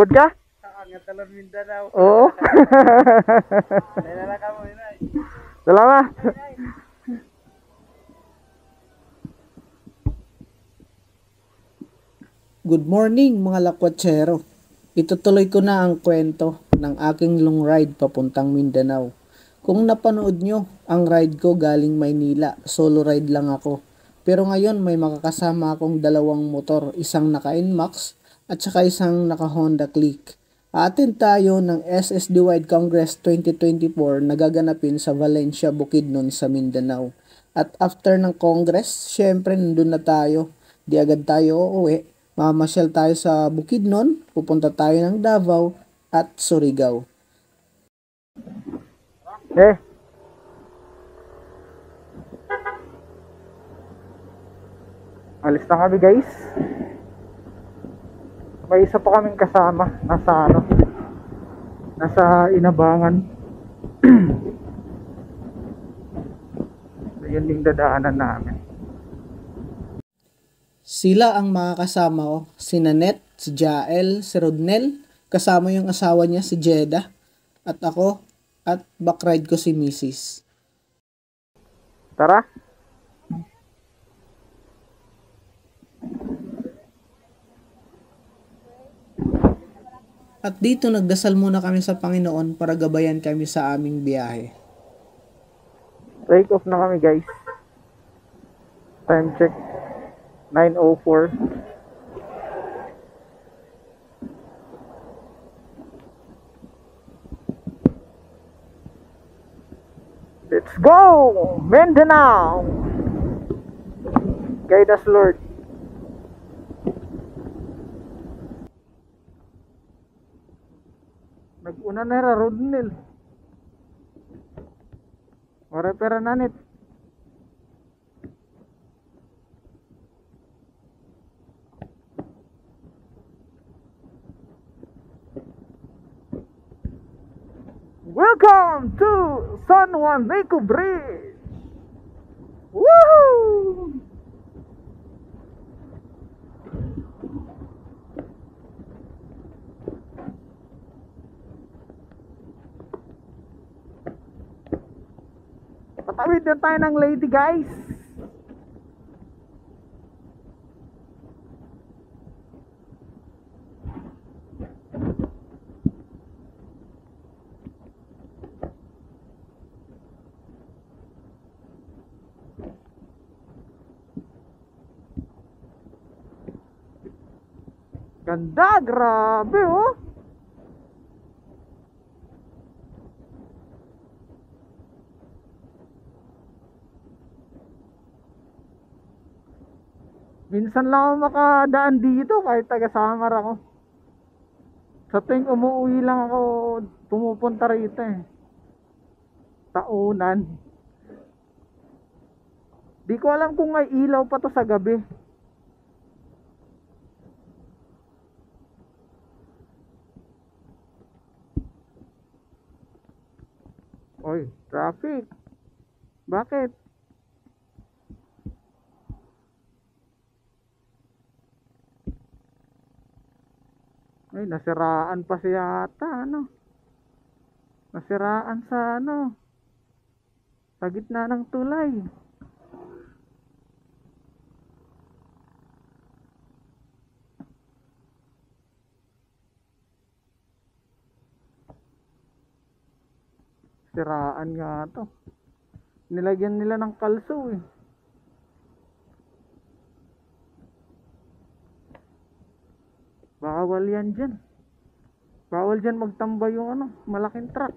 Lipod ka? Ang talon Mindanao. Oo. Nalala ka mo, inay. Salamat. Good morning mga lakwatsero. Itutuloy ko na ang kwento ng aking long ride papuntang Mindanao. Kung napanood nyo, ang ride ko galing Maynila, solo ride lang ako. Pero ngayon may makakasama akong dalawang motor, isang naka NMAX at saka isang naka Honda Click. Aatin tayo ng SSD Wide Congress 2024 na gaganapin sa Valencia, Bukidnon sa Mindanao. At after ng Congress, syempre nandun na tayo. Di agad tayo uuwi. Mamasyal tayo sa Bukidnon, pupunta tayo ng Davao at Surigao. Alis na kami guys. May isa pa kaming kasama. Nasa Inabangan. Yun yung dadaanan namin. Sila ang mga kasama ko, si Nanette, si Jael, si Rodnel, kasama yung asawa niya si Jeda, at ako, at backride ko si Mrs. Tara. At dito nagdasal muna kami sa Panginoon para gabayan kami sa aming biyahe. Take off na kami guys. Time check 9:04. Let's go! Mindanao! Guide us, Lord. Nag-una na ra Rodnel. Ora pera nanit. Welcome to San Juan Rico Bridge. Woohoo! Patawid na tayo ng lady guys. Ganda, grabe oh. Minsan lang ako makadaan dito kahit taga Samar ako. Sa tuwing umuwi lang ako pumupunta rito eh. Taunan. Di ko alam kung may ilaw pa to sa gabi. Oy, traffic. Bakit? Ay, nasiraan pa siya ata, ano? Nasiraan sa ano? Sa gitna ng tulay. Siraan nga to. Nilagyan nila ng kalso eh. Bawal yan dyan. Bawal dyan magtambay yung ano, malaking truck.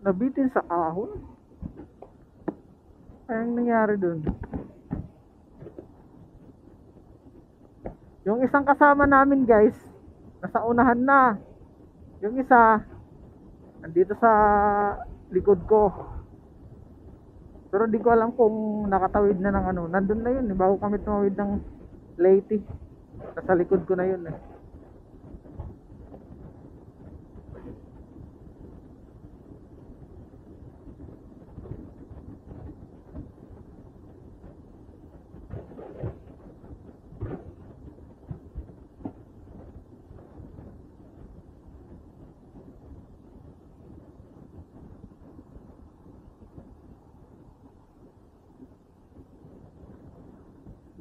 Nabitin sa ahon. Anong nangyari dun? Yung isang kasama namin guys, nasa unahan na. Yung isa, nandito sa likod ko. Pero di ko alam kung nakatawid na ng ano. Nandun na yun, bago kami tumawid ng Leyte. Nasa likod ko na yun eh.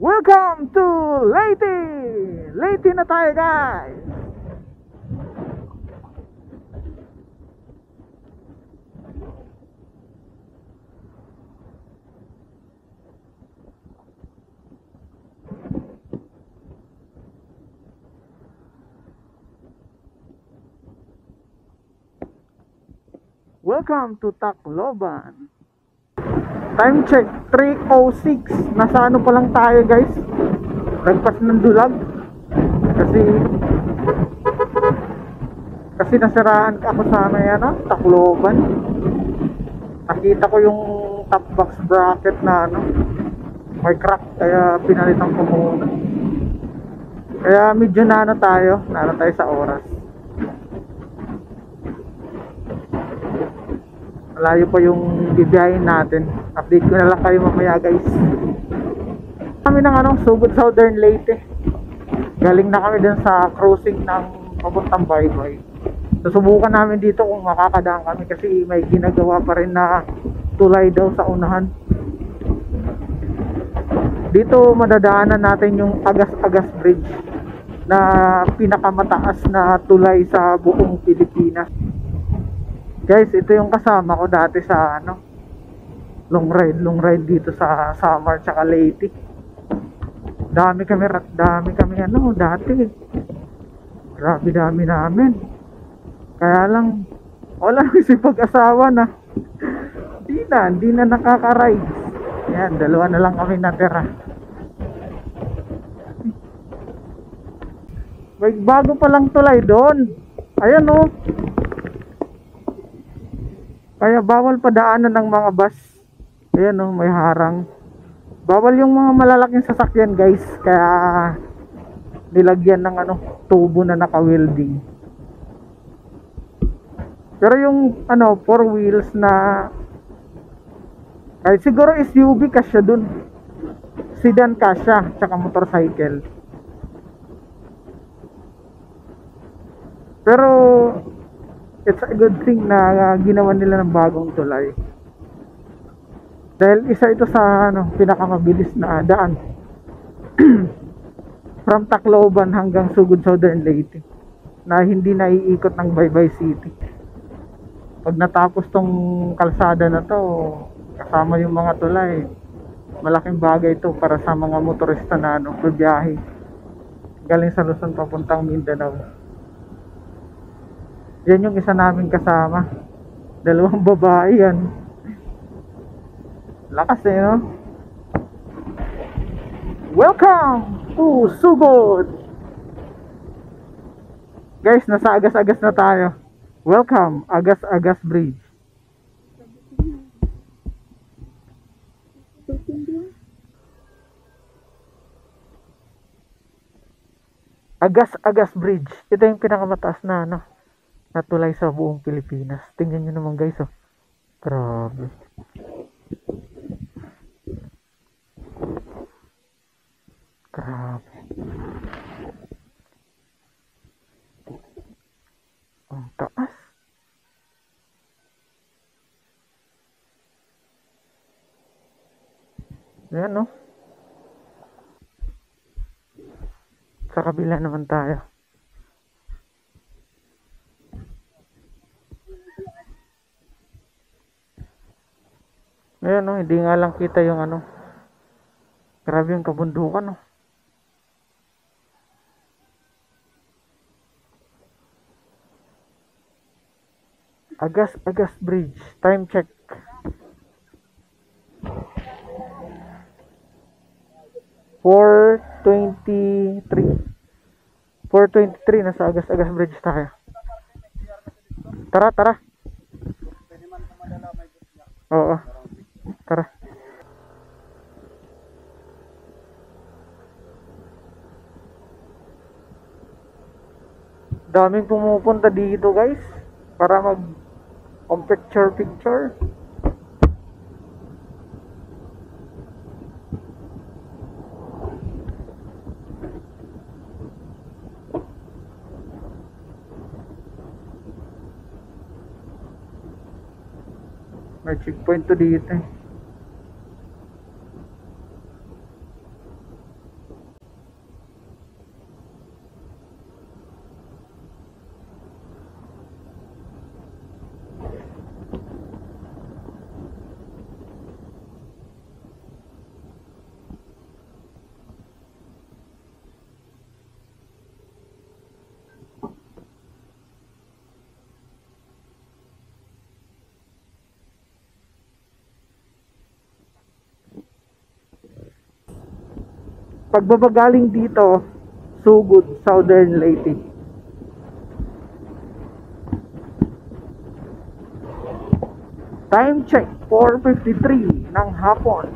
Welcome to Leyte! Leyte na tayo guys! Welcome to Tacloban. Time check 3:06. Nasa ano pa lang tayo guys, lagpas ng Dulag. Kasi nasiraan ako sa Tacloban. Nakita ko yung top box bracket na may crack, kaya pinalitan ko muna. Kaya medyo nano tayo sa oras. Malayo pa yung bibiyahin natin. Update ko na lang kayo mamaya guys. Kami ng Sugod Southern Leyte. Galing na kami dun sa cruising ng papuntang Baybay. Susubukan namin dito kung makakadaan kami kasi may ginagawa pa rin na tulay daw sa unahan. Dito madadaanan natin yung Agas-Agas Bridge na pinakamataas na tulay sa buong Pilipinas. Guys, ito yung kasama ko dati sa long ride dito sa Samar tsaka Leyte. Dami kami dati. Grabe dami namin. Kaya lang wala nang sipag-asawa na. Hindi na nakaka-ride. Yan, dalawa na lang kami natira. May bago pa lang tulay doon. Ayan Kaya bawal padaanan ng mga bus. Ayan may harang. Bawal yung mga malalaking sasakyan guys. Kaya nilagyan ng tubo na naka-welding. Pero yung 4 wheels na kahit siguro SUV kasya dun. Sedan kasya, tsaka motorcycle. Pero it's a good thing na ginawa nila ng bagong tulay. Dahil isa ito sa pinakamabilis na daan from Tacloban hanggang Sugod Southern Leyte na hindi naiikot ng Baybay City. Pag natapos tong kalsada na to, kasama yung mga tulay, malaking bagay ito para sa mga motorista na bibiyahe galing sa Luzon papuntang Mindanao. Yan yung isa namin kasama. 2 babae yan. Lakas Welcome to Sugod! Guys, nasa Agas-Agas na tayo. Welcome, Agas-Agas Bridge. Agas-Agas Bridge. Ito yung pinakamataas na natulay sa buong Pilipinas. Tingnan nyo naman guys grabe. Ang taas. Ayan sa kabila naman tayo. Ayan hindi nga lang kita yung grabe yung kabundukan Agas-Agas Bridge. Time check 4:23 nasa Agas-Agas Bridge tayo. Tara. Oo. Tara. Daming pumupunta dito guys para mag picture. May checkpoint to dito pagbabagaling dito, Sugod, Southern Leyte. Time check, 4:53 ng hapon.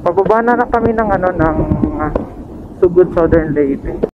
Pababa na kami ng Sugod, Southern Leyte.